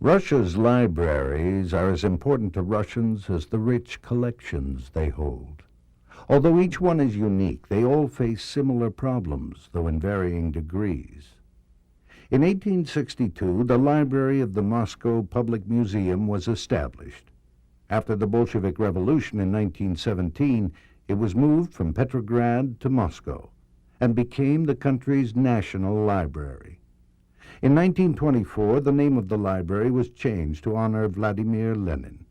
Russia's libraries are as important to Russians as the rich collections they hold. Although each one is unique, they all face similar problems, though in varying degrees. In 1862, the library of the Moscow Public Museum was established. After the Bolshevik Revolution in 1917, it was moved from Petrograd to Moscow and became the country's national library. In 1924, the name of the library was changed to honor Vladimir Lenin.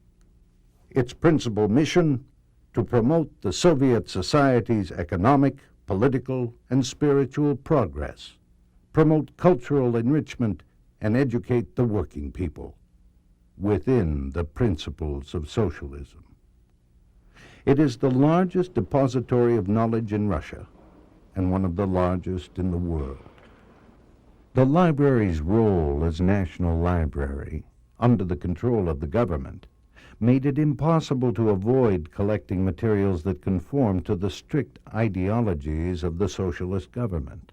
Its principal mission: to promote the Soviet society's economic, political, and spiritual progress, promote cultural enrichment, and educate the working people within the principles of socialism. It is the largest depository of knowledge in Russia and one of the largest in the world. The library's role as national library, under the control of the government, made it impossible to avoid collecting materials that conform to the strict ideologies of the socialist government.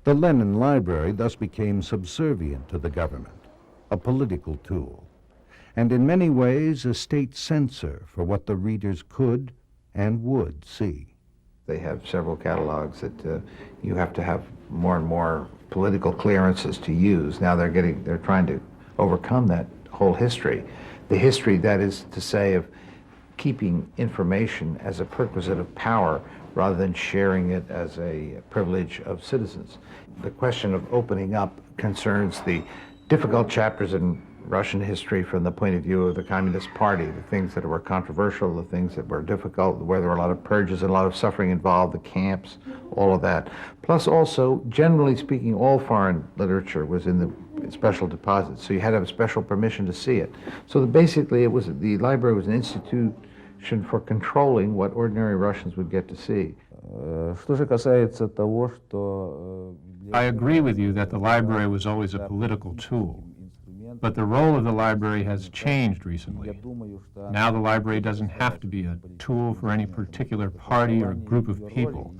The Lenin Library thus became subservient to the government, a political tool, and in many ways a state censor for what the readers could and would see. They have several catalogs that you have to have more and more political clearances to use. Now they're trying to overcome that whole history. The history, that is to say, of keeping information as a perquisite of power rather than sharing it as a privilege of citizens. The question of opening up concerns the difficult chapters in Russian history from the point of view of the Communist Party, the things that were controversial, the things that were difficult, where there were a lot of purges and a lot of suffering involved, the camps, all of that. Plus also, generally speaking, all foreign literature was in the special deposits, so you had to have special permission to see it. So basically the library was an institution for controlling what ordinary Russians would get to see. I agree with you that the library was always a political tool. But the role of the library has changed recently. Now the library doesn't have to be a tool for any particular party or group of people.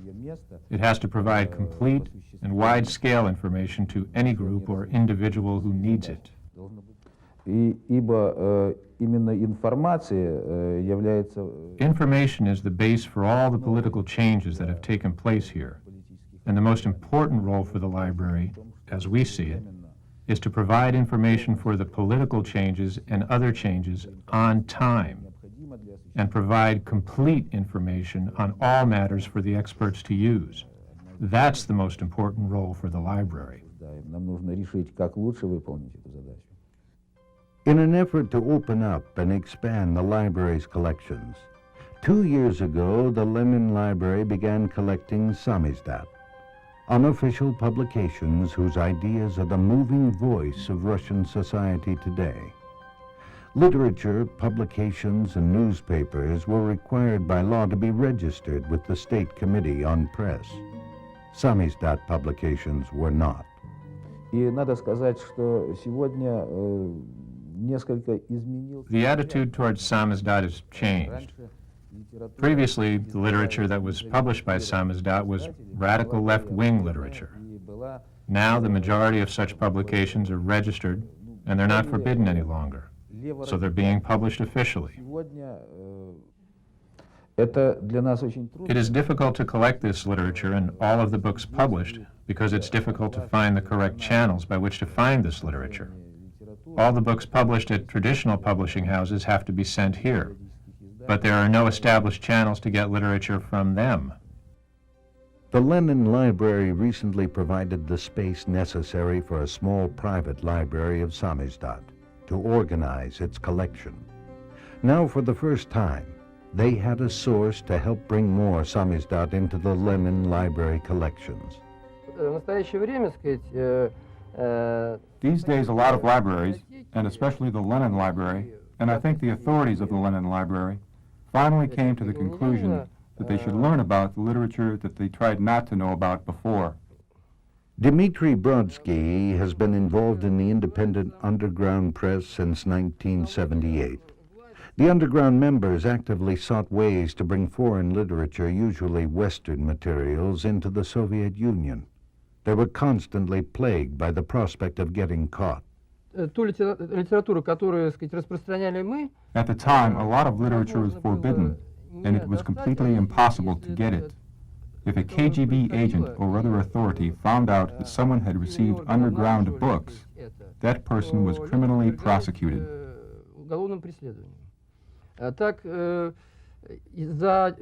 It has to provide complete and wide-scale information to any group or individual who needs it. Information is the base for all the political changes that have taken place here. And the most important role for the library, as we see it, is to provide information for the political changes and other changes on time, and provide complete information on all matters for the experts to use. That's the most important role for the library. In an effort to open up and expand the library's collections, 2 years ago the Lenin Library began collecting Samizdat, unofficial publications whose ideas are the moving voice of Russian society today. Literature, publications, and newspapers were required by law to be registered with the State Committee on Press. Samizdat publications were not. The attitude towards Samizdat has changed. Previously, the literature that was published by Samizdat was radical left-wing literature. Now the majority of such publications are registered, and they're not forbidden any longer, so they're being published officially. It is difficult to collect this literature and all of the books published because it's difficult to find the correct channels by which to find this literature. All the books published at traditional publishing houses have to be sent here, but there are no established channels to get literature from them. The Lenin Library recently provided the space necessary for a small private library of Samizdat to organize its collection. Now, for the first time, they had a source to help bring more Samizdat into the Lenin Library collections. These days, a lot of libraries, and especially the Lenin Library, and I think the authorities of the Lenin Library, finally came to the conclusion that they should learn about the literature that they tried not to know about before. Dmitri Brodsky has been involved in the independent underground press since 1978. The underground members actively sought ways to bring foreign literature, usually Western materials, into the Soviet Union. They were constantly plagued by the prospect of getting caught. ту литературу, которую, так сказать, распространяли мы, At the time, a lot of literature was forbidden, and it was completely impossible to get it. If a KGB agent or other authority found out that someone had received underground books, that person was criminally prosecuted. Уголовным преследованием. Так, за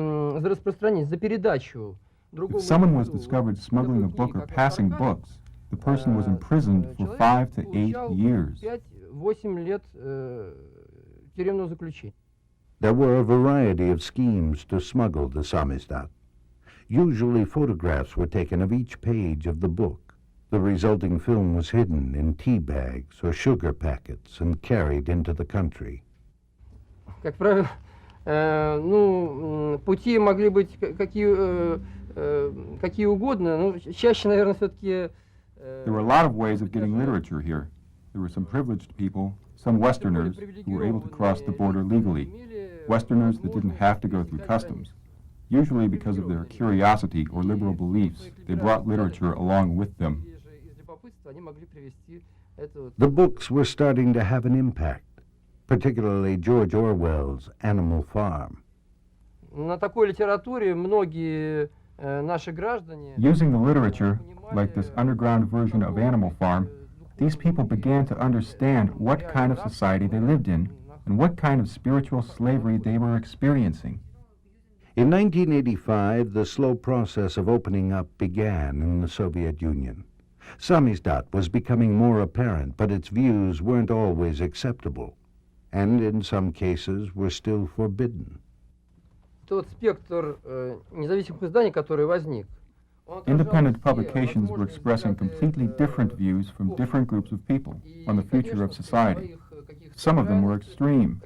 распространение, за передачу другому... If someone was discovered smuggling a book or passing books, the person was imprisoned for 5 to 8 years. 5-8 лет тюремного заключения. There were a variety of schemes to smuggle the Samizdat. Usually photographs were taken of each page of the book. The resulting film was hidden in tea bags or sugar packets and carried into the country. Как правило, пути могли быть какие угодно, но чаще, наверное, все-таки... There were a lot of ways of getting literature here. There were some privileged people, some Westerners, who were able to cross the border legally. Westerners that didn't have to go through customs. Usually because of their curiosity or liberal beliefs, they brought literature along with them. The books were starting to have an impact, particularly George Orwell's Animal Farm. На такой литературе многие наши граждане... Using the literature, like this underground version of Animal Farm, these people began to understand what kind of society they lived in and what kind of spiritual slavery they were experiencing. In 1985, the slow process of opening up began in the Soviet Union. Samizdat was becoming more apparent, but its views weren't always acceptable, and in some cases were still forbidden. Тот спектр независимых изданий, который возник, Independent publications were expressing completely different views from different groups of people on the future of society. Some of them were extreme.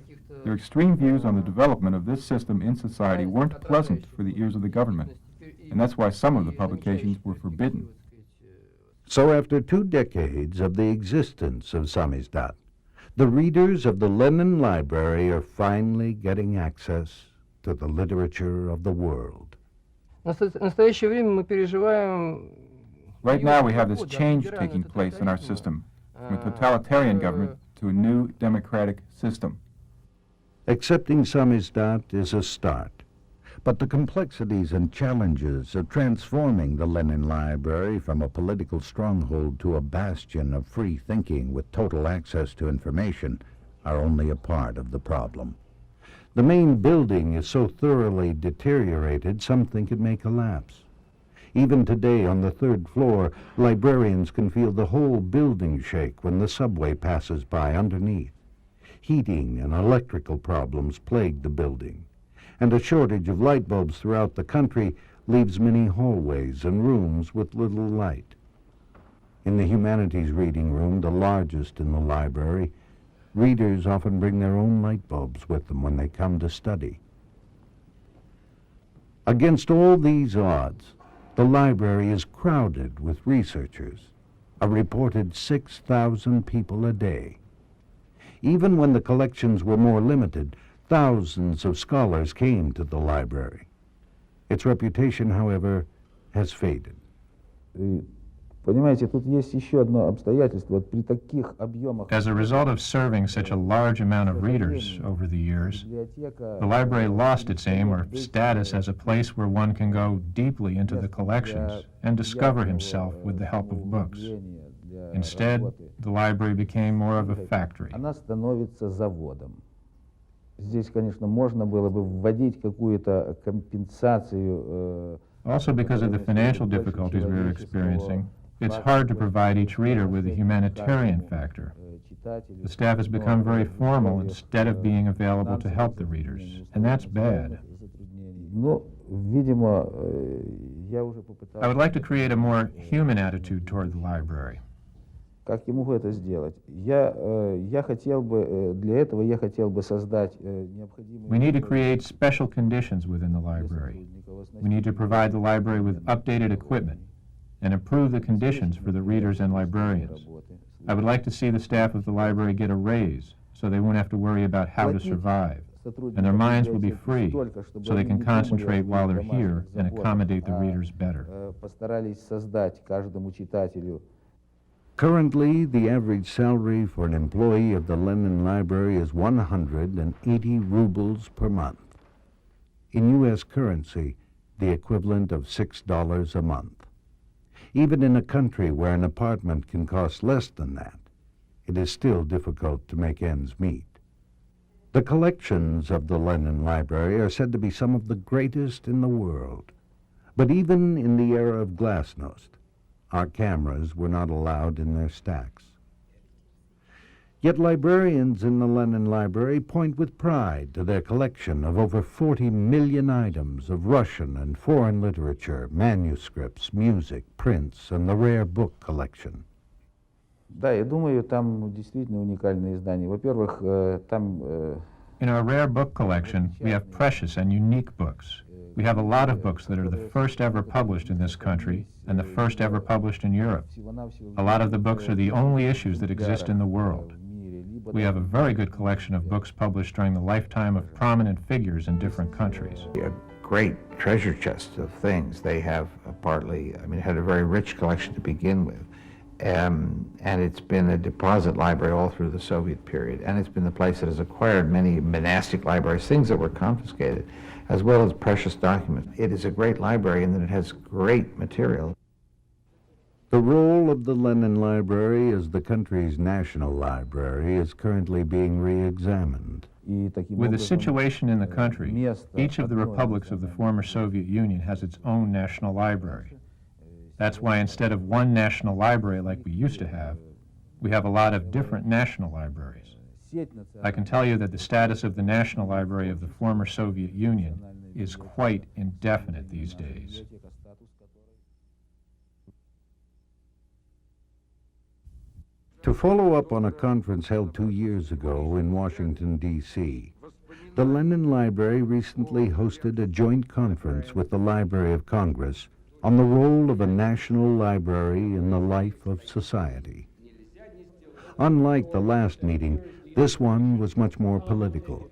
Their extreme views on the development of this system in society weren't pleasant for the ears of the government, and that's why some of the publications were forbidden. So after 2 decades of the existence of Samizdat, the readers of the Lenin Library are finally getting access to the literature of the world. В настоящее время мы переживаем... Right now we have this change taking place in our system, from a totalitarian government to a new democratic system. Accepting Samizdat is a start, but the complexities and challenges of transforming the Lenin Library from a political stronghold to a bastion of free thinking with total access to information are only a part of the problem. The main building is so thoroughly deteriorated, some think it may collapse. Even today, on the 3rd floor, librarians can feel the whole building shake when the subway passes by underneath. Heating and electrical problems plague the building, and a shortage of light bulbs throughout the country leaves many hallways and rooms with little light. In the humanities reading room, the largest in the library, readers often bring their own light bulbs with them when they come to study. Against all these odds, the library is crowded with researchers, a reported 6,000 people a day. Even when the collections were more limited, thousands of scholars came to the library. Its reputation, however, has faded. Понимаете, тут есть еще одно обстоятельство. Вот при таких объемах... As a result of serving such a large amount of readers over the years, the library lost its aim or status as a place where one can go deeply into the collections and discover himself with the help of books. Instead, the library became more of a factory. Она становится заводом. Здесь, конечно, можно было бы вводить какую-то компенсацию... Also, because of the financial difficulties we are experiencing, it's hard to provide each reader with a humanitarian factor. The staff has become very formal instead of being available to help the readers, and that's bad. I would like to create a more human attitude toward the library. Как я могу это сделать? Я хотел бы, для этого я хотел бы создать необходимые... We need to create special conditions within the library. We need to provide the library with updated equipment and improve the conditions for the readers and librarians. I would like to see the staff of the library get a raise so they won't have to worry about how to survive, and their minds will be free so they can concentrate while they're here and accommodate the readers better. Постарались создать каждому читателю Currently, the average salary for an employee of the Lenin Library is 180 rubles per month. In U.S. currency, the equivalent of $6 a month. Even in a country where an apartment can cost less than that, it is still difficult to make ends meet. The collections of the Lenin Library are said to be some of the greatest in the world. But even in the era of Glasnost, our cameras were not allowed in their stacks. Yet librarians in the Lenin Library point with pride to their collection of over 40 million items of Russian and foreign literature, manuscripts, music, prints, and the rare book collection. Да, я думаю, там действительно уникальные издания. Во-первых, там... In our rare book collection, we have precious and unique books. We have a lot of books that are the first ever published in this country and the first ever published in Europe. A lot of the books are the only issues that exist in the world. We have a very good collection of books published during the lifetime of prominent figures in different countries. A great treasure chest of things. They have had a very rich collection to begin with. And it's been a deposit library all through the Soviet period. And it's been the place that has acquired many monastic libraries, things that were confiscated, as well as precious documents. It is a great library in that it has great material. The role of the Lenin Library as the country's national library is currently being re-examined. With the situation in the country, each of the republics of the former Soviet Union has its own national library. That's why instead of one national library like we used to have, we have a lot of different national libraries. I can tell you that the status of the National Library of the former Soviet Union is quite indefinite these days. To follow up on a conference held 2 years ago in Washington, D.C., the Lenin Library recently hosted a joint conference with the Library of Congress on the role of a national library in the life of society. Unlike the last meeting, this one was much more political.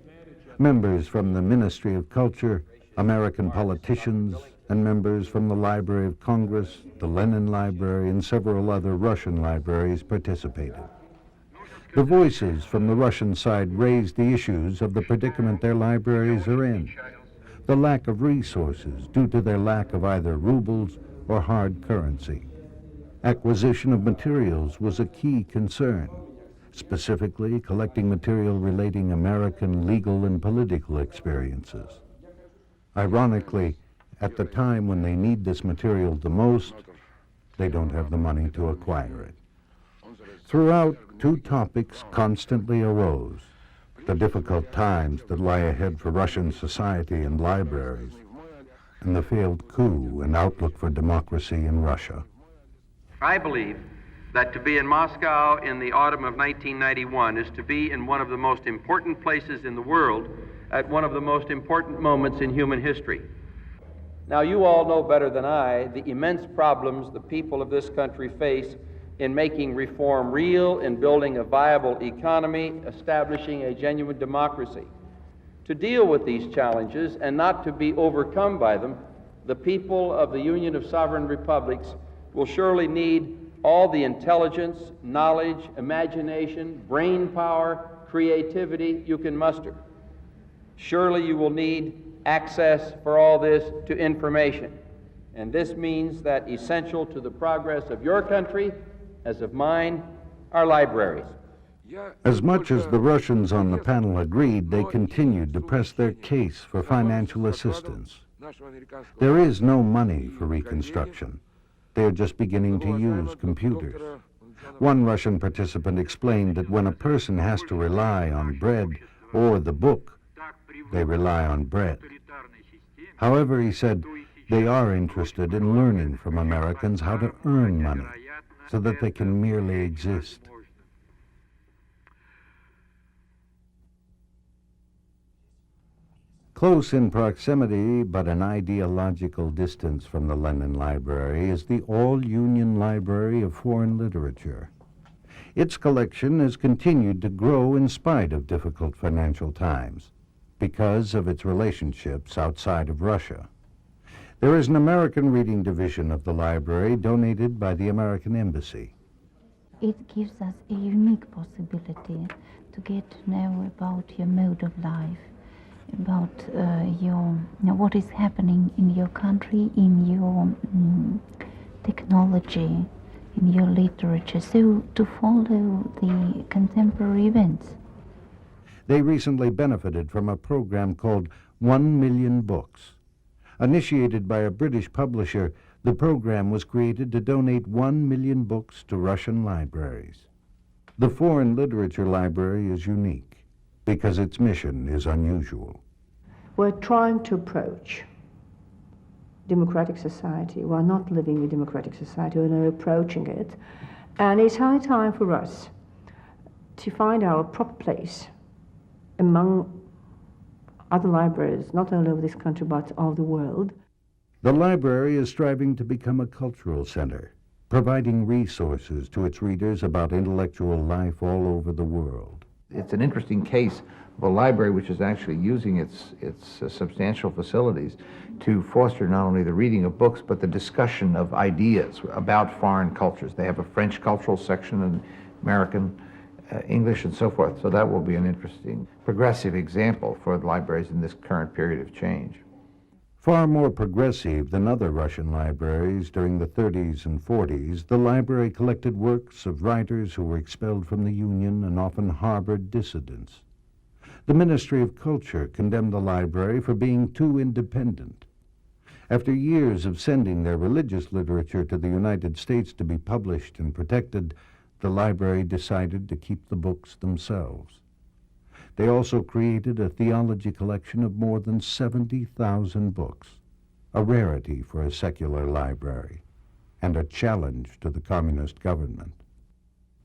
Members from the Ministry of Culture, American politicians, and members from the Library of Congress, the Lenin Library, and several other Russian libraries participated. The voices from the Russian side raised the issues of the predicament their libraries are in, the lack of resources due to their lack of either rubles or hard currency. Acquisition of materials was a key concern, specifically collecting material relating American legal and political experiences. Ironically, at the time when they need this material the most, they don't have the money to acquire it. Throughout, two topics constantly arose: the difficult times that lie ahead for Russian society and libraries, and the failed coup and outlook for democracy in Russia. I believe that to be in Moscow in the autumn of 1991 is to be in one of the most important places in the world at one of the most important moments in human history. Now, you all know better than I the immense problems the people of this country face in making reform real, in building a viable economy, establishing a genuine democracy. To deal with these challenges and not to be overcome by them, the people of the Union of Sovereign Republics will surely need all the intelligence, knowledge, imagination, brain power, creativity you can muster. Surely you will need access for all this to information. And this means that essential to the progress of your country, as of mine, are libraries. As much as the Russians on the panel agreed, they continued to press their case for financial assistance. There is no money for reconstruction. They are just beginning to use computers. One Russian participant explained that when a person has to rely on bread or the book, they rely on bread. However, he said, they are interested in learning from Americans how to earn money so that they can merely exist. Close in proximity, but an ideological distance from the Lenin Library, is the All-Union Library of Foreign Literature. Its collection has continued to grow in spite of difficult financial times because of its relationships outside of Russia. There is an American reading division of the library donated by the American Embassy. It gives us a unique possibility to get to know about your mode of life, about what is happening in your country, in your technology, in your literature, so to follow the contemporary events. They recently benefited from a program called 1 Million Books. Initiated by a British publisher, the program was created to donate 1 million books to Russian libraries. The Foreign Literature Library is unique because its mission is unusual. We're trying to approach democratic society. We're not living in democratic society, we're approaching it. And it's high time for us to find our proper place among other libraries, not only of this country, but of the world. The library is striving to become a cultural center, providing resources to its readers about intellectual life all over the world. It's an interesting case of a library which is actually using its substantial facilities to foster not only the reading of books, but the discussion of ideas about foreign cultures. They have a French cultural section, and American, English, and so forth. So that will be an interesting progressive example for the libraries in this current period of change. Far more progressive than other Russian libraries during the 30s and 40s, the library collected works of writers who were expelled from the Union and often harbored dissidents. The Ministry of Culture condemned the library for being too independent. After years of sending their religious literature to the United States to be published and protected, the library decided to keep the books themselves. They also created a theology collection of more than 70,000 books, a rarity for a secular library, and a challenge to the communist government.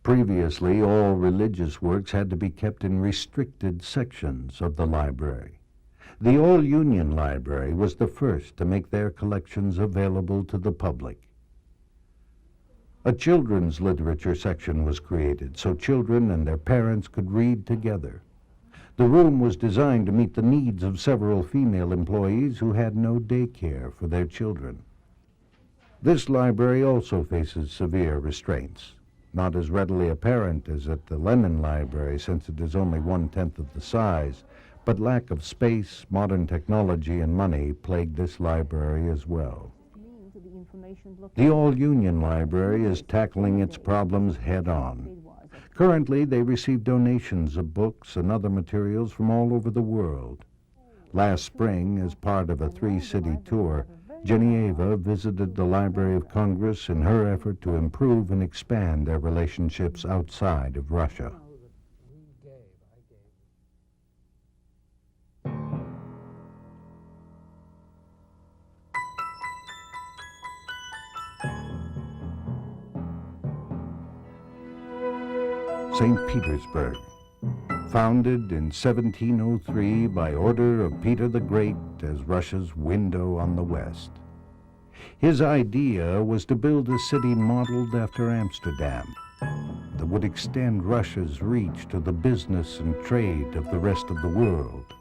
Previously, all religious works had to be kept in restricted sections of the library. The All-Union Library was the first to make their collections available to the public. A children's literature section was created so children and their parents could read together. The room was designed to meet the needs of several female employees who had no daycare for their children. This library also faces severe restraints, not as readily apparent as at the Lenin Library since it is only 1/10 of the size, but lack of space, modern technology, and money plagued this library as well. The All-Union Library is tackling its problems head-on. Currently, they receive donations of books and other materials from all over the world. Last spring, as part of a 3-city tour, Genieva visited the Library of Congress in her effort to improve and expand their relationships outside of Russia. St. Petersburg, founded in 1703 by order of Peter the Great as Russia's window on the West. His idea was to build a city modeled after Amsterdam that would extend Russia's reach to the business and trade of the rest of the world.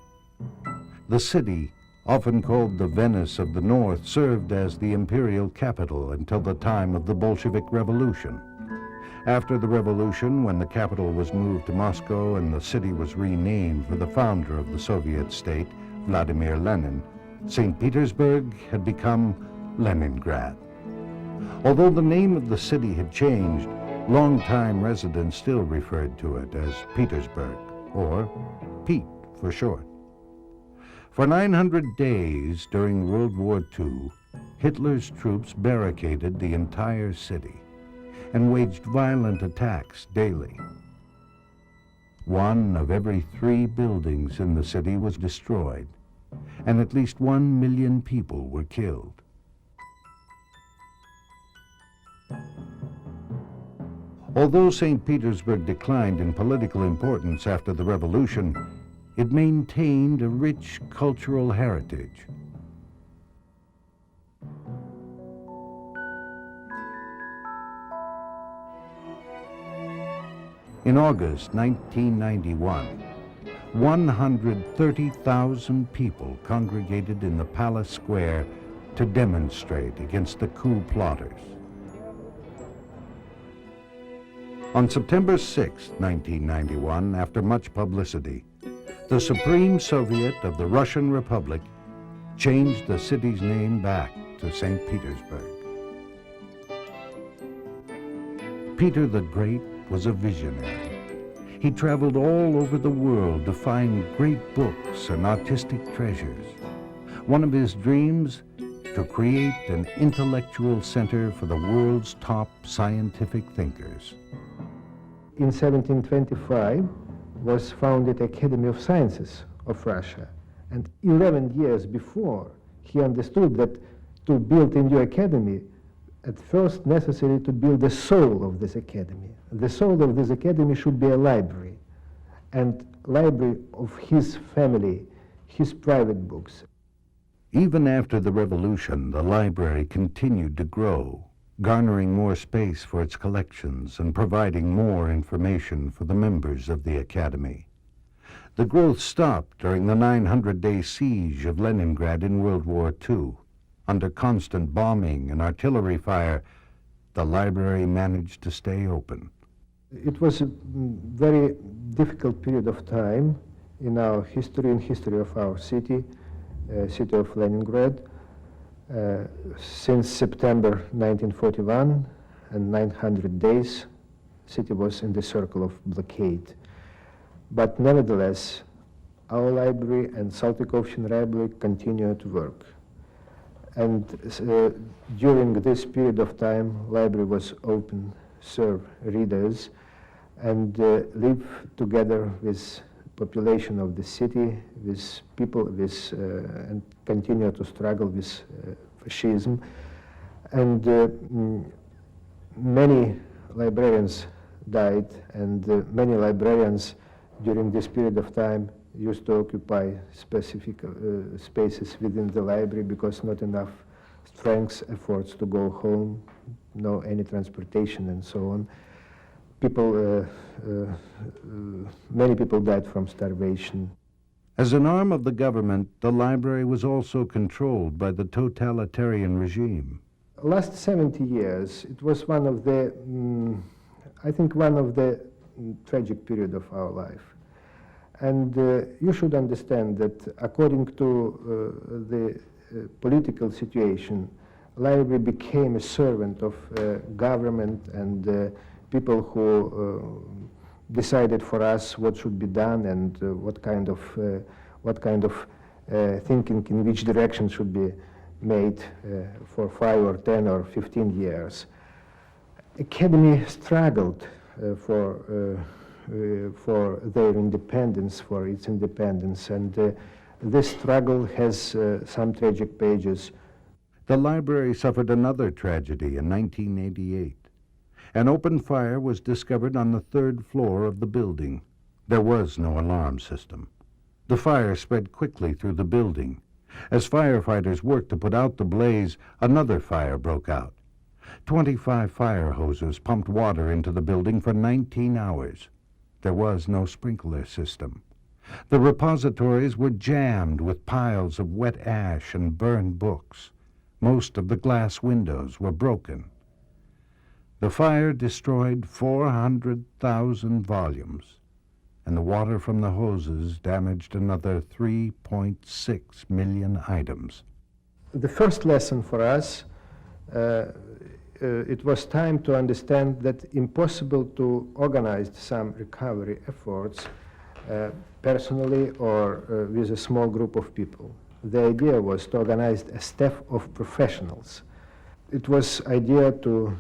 The city, often called the Venice of the North, served as the imperial capital until the time of the Bolshevik Revolution. After the revolution, when the capital was moved to Moscow and the city was renamed for the founder of the Soviet state, Vladimir Lenin, St. Petersburg had become Leningrad. Although the name of the city had changed, longtime residents still referred to it as Petersburg, or Pete for short. For 900 days during World War II, Hitler's troops barricaded the entire city and waged violent attacks daily. 1 of every 3 buildings in the city was destroyed, and at least 1 million people were killed. Although St. Petersburg declined in political importance after the revolution, it maintained a rich cultural heritage. In August 1991, 130,000 people congregated in the Palace Square to demonstrate against the coup plotters. On September 6, 1991, after much publicity, the Supreme Soviet of the Russian Republic changed the city's name back to St. Petersburg. Peter the Great was a visionary. He traveled all over the world to find great books and artistic treasures. One of his dreams, to create an intellectual center for the world's top scientific thinkers. In 1725 was founded Academy of Sciences of Russia. And 11 years before, he understood that to build a new academy, at first necessary to build the soul of this academy. The soul of this academy should be a library, and library of his family, his private books. Even after the revolution, the library continued to grow, garnering more space for its collections and providing more information for the members of the academy. The growth stopped during the 900-day siege of Leningrad in World War II. Under constant bombing and artillery fire, the library managed to stay open. It was a very difficult period of time in our history and history of our city, city of Leningrad. Since September 1941 and 900 days, the city was in the circle of blockade. But nevertheless, our library and Saltykov Library continued to work. And during this period of time, library was open, serve readers, and live together with population of the city, with people, with and continue to struggle with fascism. And many librarians died, and many librarians during this period of time used to occupy specific spaces within the library because not enough strength, efforts to go home, no any transportation and so on. People, many people died from starvation. As an arm of the government, the library was also controlled by the totalitarian regime. Last 70 years, it was one of the, I think one of the tragic period of our life. And you should understand that according to the political situation, library became a servant of government and people who decided for us what should be done and what kind of thinking in which direction should be made for 5 or 10 or 15 years. Academy struggled for their independence, for its independence, and this struggle has some tragic pages. The library suffered another tragedy in 1988. An open fire was discovered on the 3rd floor of the building. There was no alarm system. The fire spread quickly through the building. As firefighters worked to put out the blaze, another fire broke out. 25 fire hoses pumped water into the building for 19 hours. There was no sprinkler system. The repositories were jammed with piles of wet ash and burned books. Most of the glass windows were broken. The fire destroyed 400,000 volumes, and the water from the hoses damaged another 3.6 million items. The first lesson for us, it was time to understand that impossible to organize some recovery efforts personally or with a small group of people. The idea was to organize a staff of professionals. It was idea to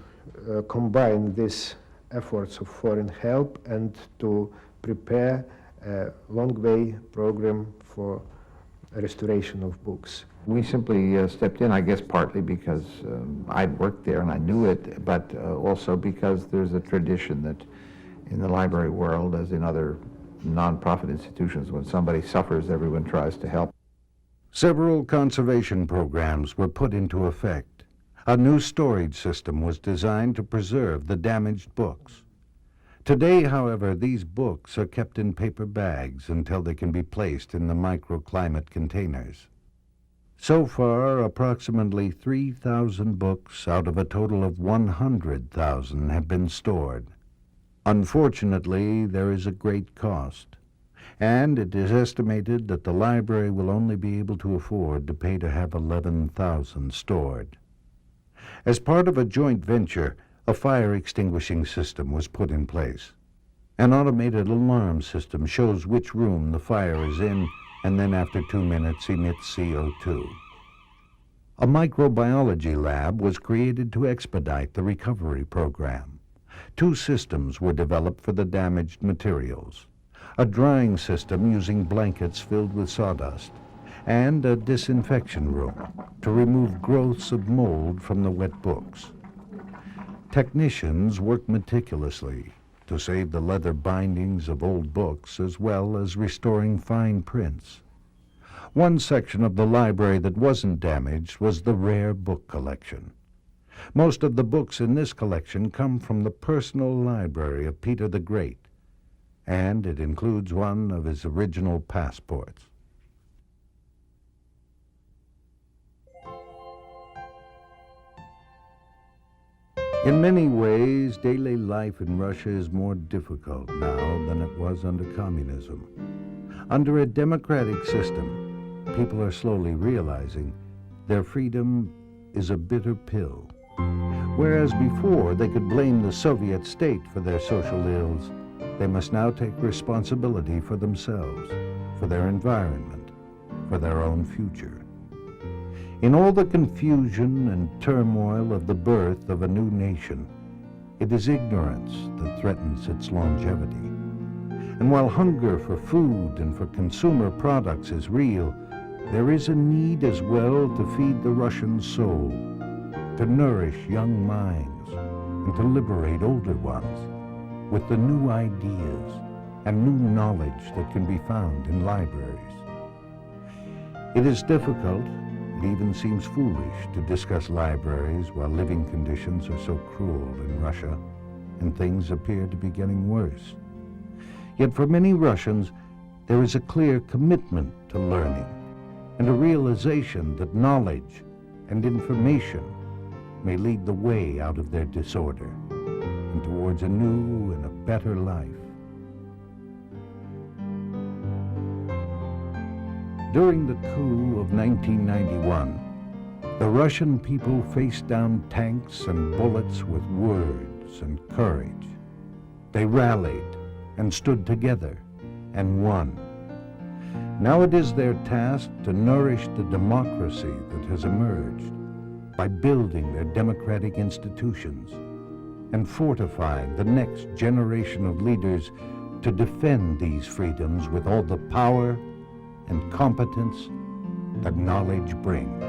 combine these efforts of foreign help and to prepare a long-way program for restoration of books. We simply stepped in, I guess partly because I'd worked there and I knew it, but also because there's a tradition that in the library world, as in other non-profit institutions, when somebody suffers, everyone tries to help. Several conservation programs were put into effect. A new storage system was designed to preserve the damaged books. Today, however, these books are kept in paper bags until they can be placed in the microclimate containers. So far, approximately 3,000 books out of a total of 100,000 have been stored. Unfortunately, there is a great cost, and it is estimated that the library will only be able to afford to pay to have 11,000 stored. As part of a joint venture, a fire extinguishing system was put in place. An automated alarm system shows which room the fire is in, and then after 2 minutes emits CO2. A microbiology lab was created to expedite the recovery program. 2 systems were developed for the damaged materials: a drying system using blankets filled with sawdust, and a disinfection room to remove growths of mold from the wet books. Technicians worked meticulously to save the leather bindings of old books as well as restoring fine prints. One section of the library that wasn't damaged was the rare book collection. Most of the books in this collection come from the personal library of Peter the Great, and it includes one of his original passports. In many ways, daily life in Russia is more difficult now than it was under communism. Under a democratic system, people are slowly realizing their freedom is a bitter pill. Whereas before they could blame the Soviet state for their social ills, they must now take responsibility for themselves, for their environment, for their own future. In all the confusion and turmoil of the birth of a new nation, it is ignorance that threatens its longevity. And while hunger for food and for consumer products is real, there is a need as well to feed the Russian soul, to nourish young minds, and to liberate older ones with the new ideas and new knowledge that can be found in libraries. It is difficult, it even seems foolish, to discuss libraries while living conditions are so cruel in Russia and things appear to be getting worse. Yet for many Russians, there is a clear commitment to learning and a realization that knowledge and information may lead the way out of their disorder and towards a new and a better life. During the coup of 1991, the Russian people faced down tanks and bullets with words and courage. They rallied and stood together and won. Now it is their task to nourish the democracy that has emerged by building their democratic institutions and fortifying the next generation of leaders to defend these freedoms with all the power and competence that knowledge brings.